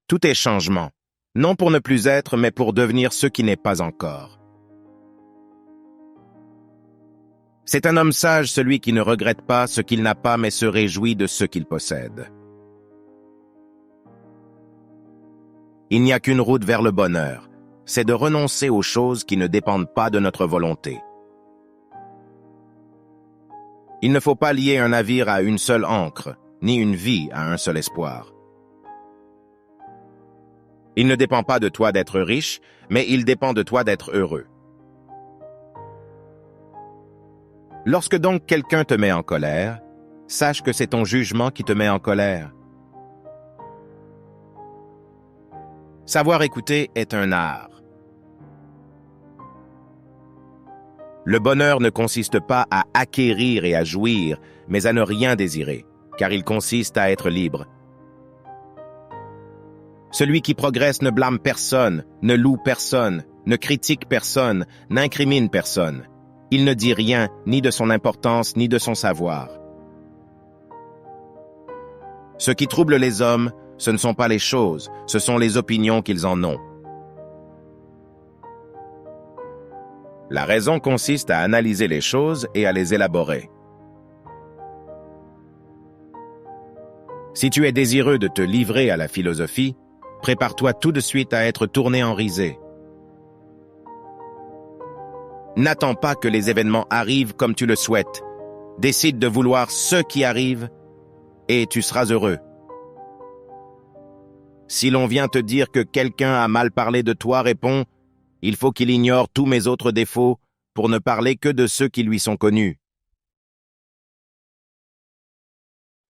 Tout est changement, non pour ne plus être, mais pour devenir ce qui n'est pas encore. C'est un homme sage, celui qui ne regrette pas ce qu'il n'a pas, mais se réjouit de ce qu'il possède. Il n'y a qu'une route vers le bonheur, c'est de renoncer aux choses qui ne dépendent pas de notre volonté. Il ne faut pas lier un navire à une seule ancre, ni une vie à un seul espoir. Il ne dépend pas de toi d'être riche, mais il dépend de toi d'être heureux. Lorsque donc quelqu'un te met en colère, sache que c'est ton jugement qui te met en colère. Savoir écouter est un art. Le bonheur ne consiste pas à acquérir et à jouir, mais à ne rien désirer, car il consiste à être libre. Celui qui progresse ne blâme personne, ne loue personne, ne critique personne, n'incrimine personne. Il ne dit rien, ni de son importance, ni de son savoir. Ce qui trouble les hommes, ce ne sont pas les choses, ce sont les opinions qu'ils en ont. La raison consiste à analyser les choses et à les élaborer. Si tu es désireux de te livrer à la philosophie, prépare-toi tout de suite à être tourné en risée. N'attends pas que les événements arrivent comme tu le souhaites. Décide de vouloir ce qui arrive et tu seras heureux. Si l'on vient te dire que quelqu'un a mal parlé de toi, réponds « Il faut qu'il ignore tous mes autres défauts pour ne parler que de ceux qui lui sont connus. »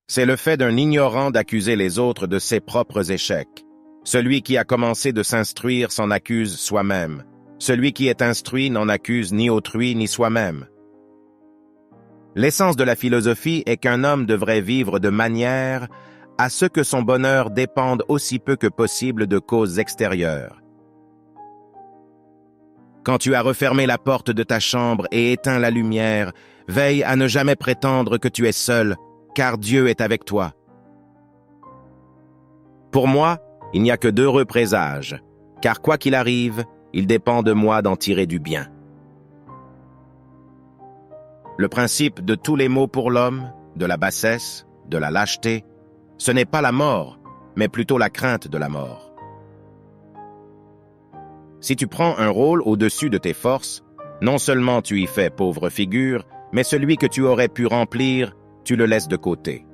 C'est le fait d'un ignorant d'accuser les autres de ses propres échecs. Celui qui a commencé de s'instruire s'en accuse soi-même. Celui qui est instruit n'en accuse ni autrui ni soi-même. L'essence de la philosophie est qu'un homme devrait vivre de manière à ce que son bonheur dépende aussi peu que possible de causes extérieures. Quand tu as refermé la porte de ta chambre et éteint la lumière, veille à ne jamais prétendre que tu es seul, car Dieu est avec toi. Pour moi, il n'y a que d'heureux présages, car quoi qu'il arrive, il dépend de moi d'en tirer du bien. Le principe de tous les maux pour l'homme, de la bassesse, de la lâcheté, ce n'est pas la mort, mais plutôt la crainte de la mort. Si tu prends un rôle au-dessus de tes forces, non seulement tu y fais pauvre figure, mais celui que tu aurais pu remplir, tu le laisses de côté.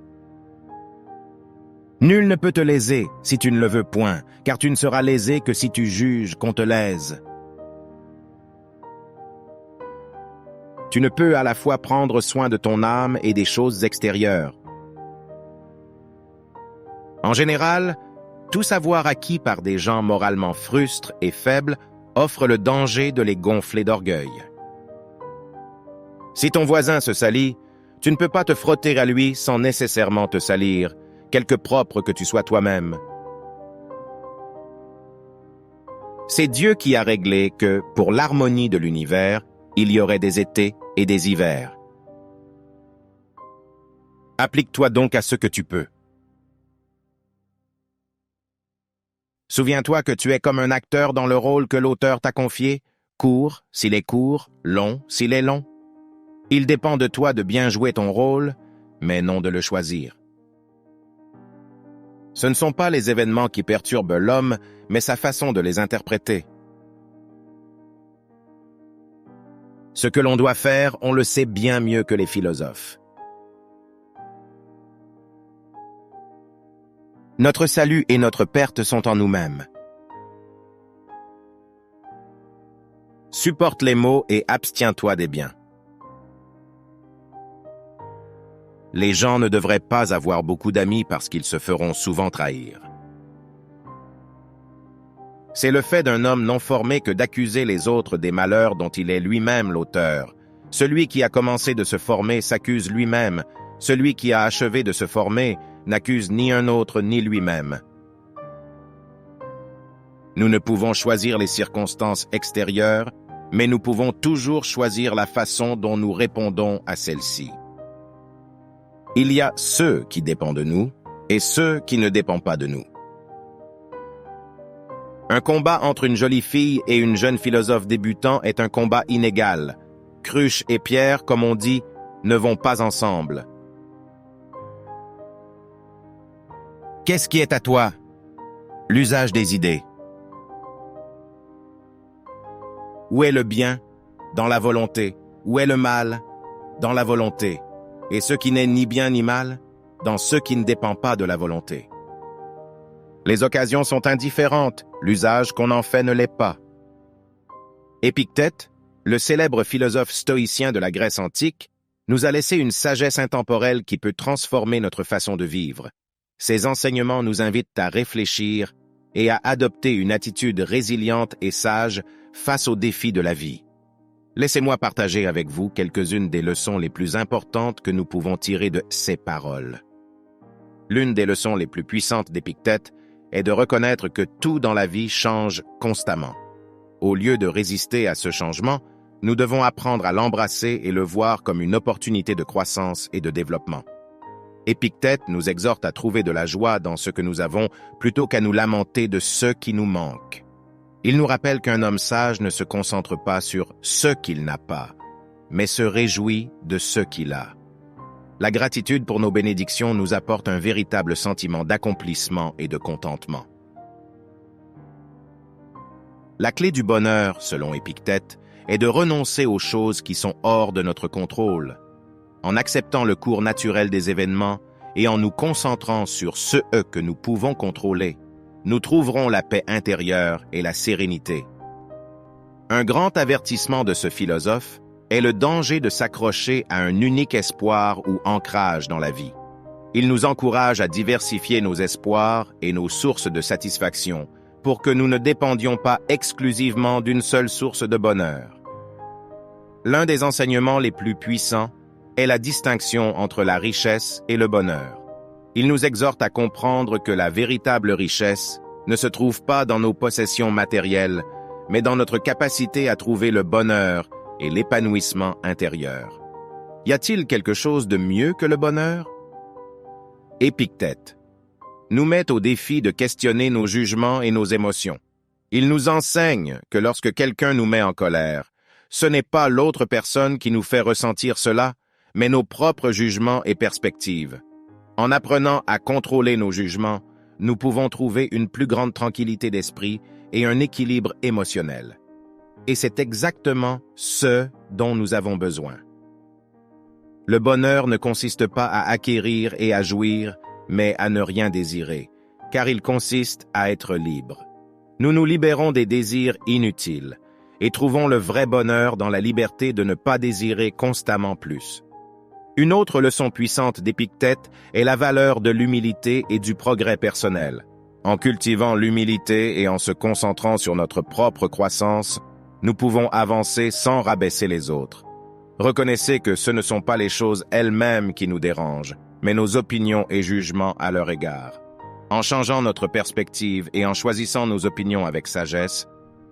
Nul ne peut te léser si tu ne le veux point, car tu ne seras lésé que si tu juges qu'on te lèse. Tu ne peux à la fois prendre soin de ton âme et des choses extérieures. En général, tout savoir acquis par des gens moralement frustres et faibles offre le danger de les gonfler d'orgueil. Si ton voisin se salit, tu ne peux pas te frotter à lui sans nécessairement te salir, quelque propre que tu sois toi-même. C'est Dieu qui a réglé que, pour l'harmonie de l'univers, il y aurait des étés et des hivers. Applique-toi donc à ce que tu peux. Souviens-toi que tu es comme un acteur dans le rôle que l'auteur t'a confié, court s'il est court, long s'il est long. Il dépend de toi de bien jouer ton rôle, mais non de le choisir. Ce ne sont pas les événements qui perturbent l'homme, mais sa façon de les interpréter. Ce que l'on doit faire, on le sait bien mieux que les philosophes. Notre salut et notre perte sont en nous-mêmes. Supporte les maux et abstiens-toi des biens. Les gens ne devraient pas avoir beaucoup d'amis parce qu'ils se feront souvent trahir. C'est le fait d'un homme non formé que d'accuser les autres des malheurs dont il est lui-même l'auteur. Celui qui a commencé de se former s'accuse lui-même. Celui qui a achevé de se former n'accuse ni un autre ni lui-même. Nous ne pouvons choisir les circonstances extérieures, mais nous pouvons toujours choisir la façon dont nous répondons à celles-ci. Il y a ceux qui dépendent de nous et ceux qui ne dépendent pas de nous. Un combat entre une jolie fille et une jeune philosophe débutant est un combat inégal. Cruche et pierre, comme on dit, ne vont pas ensemble. Qu'est-ce qui est à toi? L'usage des idées. Où est le bien? Dans la volonté. Où est le mal? Dans la volonté. Et ce qui n'est ni bien ni mal? Dans ce qui ne dépend pas de la volonté. Les occasions sont indifférentes, l'usage qu'on en fait ne l'est pas. Épictète, le célèbre philosophe stoïcien de la Grèce antique, nous a laissé une sagesse intemporelle qui peut transformer notre façon de vivre. Ses enseignements nous invitent à réfléchir et à adopter une attitude résiliente et sage face aux défis de la vie. Laissez-moi partager avec vous quelques-unes des leçons les plus importantes que nous pouvons tirer de ces paroles. L'une des leçons les plus puissantes d'Épictète est de reconnaître que tout dans la vie change constamment. Au lieu de résister à ce changement, nous devons apprendre à l'embrasser et le voir comme une opportunité de croissance et de développement. Épictète nous exhorte à trouver de la joie dans ce que nous avons plutôt qu'à nous lamenter de ce qui nous manque. Il nous rappelle qu'un homme sage ne se concentre pas sur ce qu'il n'a pas, mais se réjouit de ce qu'il a. La gratitude pour nos bénédictions nous apporte un véritable sentiment d'accomplissement et de contentement. La clé du bonheur, selon Épictète, est de renoncer aux choses qui sont hors de notre contrôle. En acceptant le cours naturel des événements et en nous concentrant sur ce que nous pouvons contrôler, nous trouverons la paix intérieure et la sérénité. Un grand avertissement de ce philosophe est le danger de s'accrocher à un unique espoir ou ancrage dans la vie. Il nous encourage à diversifier nos espoirs et nos sources de satisfaction pour que nous ne dépendions pas exclusivement d'une seule source de bonheur. L'un des enseignements les plus puissants est la distinction entre la richesse et le bonheur. Il nous exhorte à comprendre que la véritable richesse ne se trouve pas dans nos possessions matérielles, mais dans notre capacité à trouver le bonheur et l'épanouissement intérieur. Y a-t-il quelque chose de mieux que le bonheur? Épictète nous met au défi de questionner nos jugements et nos émotions. Il nous enseigne que lorsque quelqu'un nous met en colère, ce n'est pas l'autre personne qui nous fait ressentir cela, mais nos propres jugements et perspectives. En apprenant à contrôler nos jugements, nous pouvons trouver une plus grande tranquillité d'esprit et un équilibre émotionnel. Et c'est exactement ce dont nous avons besoin. Le bonheur ne consiste pas à acquérir et à jouir, mais à ne rien désirer, car il consiste à être libre. Nous nous libérons des désirs inutiles et trouvons le vrai bonheur dans la liberté de ne pas désirer constamment plus. Une autre leçon puissante d'Épictète est la valeur de l'humilité et du progrès personnel. En cultivant l'humilité et en se concentrant sur notre propre croissance, nous pouvons avancer sans rabaisser les autres. Reconnaissez que ce ne sont pas les choses elles-mêmes qui nous dérangent, mais nos opinions et jugements à leur égard. En changeant notre perspective et en choisissant nos opinions avec sagesse,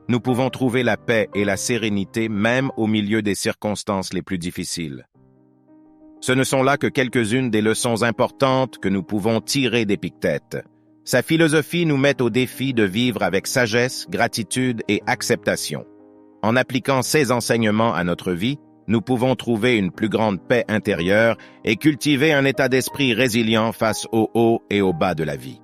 nous pouvons trouver la paix et la sérénité même au milieu des circonstances les plus difficiles. Ce ne sont là que quelques-unes des leçons importantes que nous pouvons tirer d'Épictète. Sa philosophie nous met au défi de vivre avec sagesse, gratitude et acceptation. En appliquant ces enseignements à notre vie, nous pouvons trouver une plus grande paix intérieure et cultiver un état d'esprit résilient face aux hauts et aux bas de la vie.